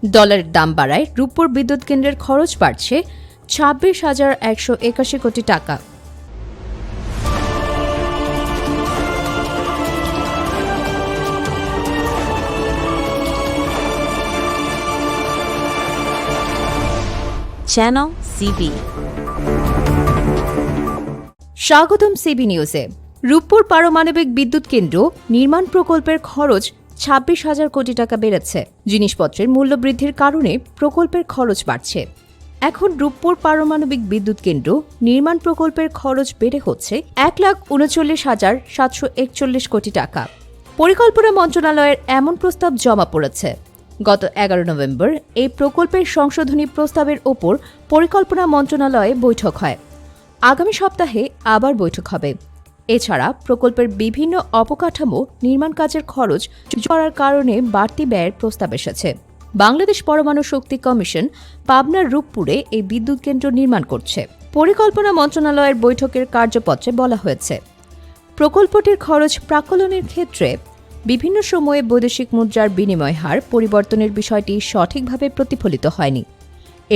ডলারের দাম বাড়ায় রূপপুর বিদ্যুৎ কেন্দ্রের খরচ বাড়ছে 26,181 কোটি টাকা। Channel CB. স্বাগতম সিবি নিউজে। রূপপুর পারমাণবিক বিদ্যুৎ কেন্দ্র নির্মাণ প্রকল্পের খরচ 26,000 কোটি টাকা বেড়েছে। জিনিসপত্রের মূল্য বৃদ্ধির কারণে প্রকল্পের খরচ বাড়ছে। এখন রূপপুর পারমাণবিক বিদ্যুৎ কেন্দ্র নির্মাণ প্রকল্পের খরচ বেড়ে হচ্ছে 1,39,741 কোটি টাকা। পরিকল্পনা মন্ত্রণালয়ের এমন প্রস্তাব জমা পড়েছে। গত 11 নভেম্বর এই প্রকল্পের সংশোধনী প্রস্তাবের ওপর পরিকল্পনা মন্ত্রণালয়ে বৈঠক হয়। আগামী সপ্তাহে আবার বৈঠক হবে। এছাড়া প্রকল্পের বিভিন্ন অবকাঠামো নির্মাণ কাজের খরচ করার কারণে বাড়তি ব্যয়ের প্রস্তাব এসেছে। বাংলাদেশ পরমাণু শক্তি কমিশন পাবনার রূপপুরে এই বিদ্যুৎ কেন্দ্র নির্মাণ করছে। পরিকল্পনা মন্ত্রণালয়ের বৈঠকের কার্যপত্রে বলা হয়েছে, প্রকল্পটির খরচ প্রাকলনের ক্ষেত্রে বিভিন্ন সময়ে বৈদেশিক মুদ্রার বিনিময় হার পরিবর্তনের বিষয়টি সঠিকভাবে প্রতিফলিত হয়নি।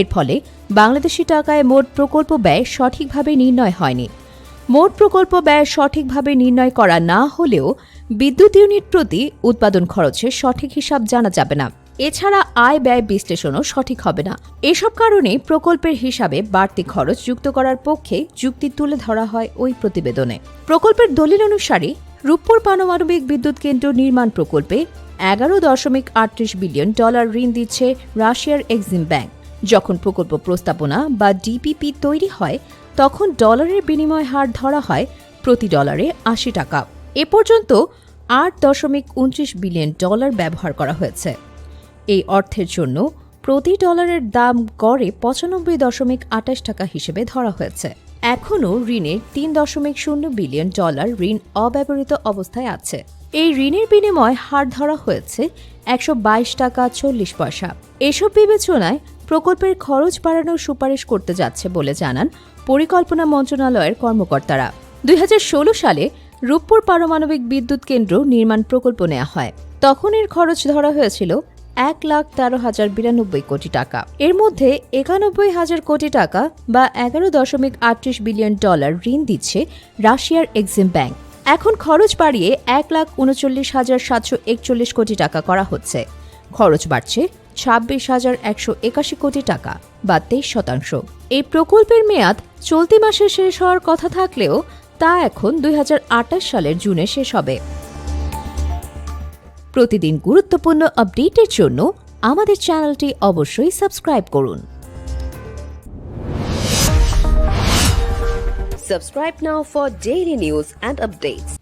এর ফলে বাংলাদেশি টাকায় মোট প্রকল্প ব্যয় সঠিকভাবে নির্ণয় হয়নি। মোট প্রকল্প ব্যয় সঠিকভাবে নির্ণয় করা না হলেও বিদ্যুৎ ইউনিট প্রতি উৎপাদন খরচের সঠিক হিসাব জানা যাবে না। এছাড়া আয় ব্যয় বিশ্লেষণও সঠিক হবে না। এসব কারণে প্রকল্পের হিসাবে বাড়তি খরচ যুক্ত করার পক্ষে যুক্তি তুলে ধরা হয় ওই প্রতিবেদনে। প্রকল্পের দলিল অনুসারে রূপপুর পারমাণবিক বিদ্যুৎ কেন্দ্র নির্মাণ প্রকল্পে 11.38 বিলিয়ন ডলার ঋণ দিচ্ছে রাশিয়ার এক্সিম ব্যাংক। যখন প্রকল্প প্রস্তাবনা বা ডিপিপি তৈরি হয় তখন ডলারের বিনিময় হার ধরা হয় প্রতি ডলারে 80 টাকা। এ পর্যন্ত 8.29 বিলিয়ন ডলার ব্যবহার করা হয়েছে। এই অর্থের জন্য প্রতি ডলারের দাম গড়ে 95.28 টাকা হিসেবে ধরা হয়েছে। এখনও ঋণের 3.0 বিলিয়ন ডলার ঋণ অব্যবহৃত অবস্থায় আছে। এই ঋণের বিনিময় হার ধরা হয়েছে 122 টাকা 40 পয়সা। এসব বিবেচনায় প্রকল্পের খরচ বাড়ানোর সুপারিশ করতে যাচ্ছে বলে জানান পরিকল্পনা মন্ত্রণালয়ের কর্মকর্তারা। 2016 সালে রূপপুর পারমাণবিক বিদ্যুৎ কেন্দ্র নির্মাণ প্রকল্প নেওয়া হয়। তখন এর খরচ ধরা হয়েছিল 1,13,092 কোটি টাকা। এর মধ্যে 91,000 কোটি টাকা বা 11.38 বিলিয়ন ডলার ঋণ দিচ্ছে রাশিয়ার এক্সিম ব্যাংক। এখন খরচ বাড়িয়ে 1,39,741 কোটি টাকা করা হচ্ছে। খরচ বাড়ছে 26,181 কোটি টাকা বা 23%। এই প্রকল্পের মেয়াদ চলতি মাসে শেষ হওয়ার কথা থাকলেও তা এখন 2028 সালের জুনে শেষ হবে। প্রতিদিন গুরুত্বপূর্ণ আপডেটের জন্য আমাদের চ্যানেলটি অবশ্যই সাবস্ক্রাইব করুন। Subscribe now for daily news and updates.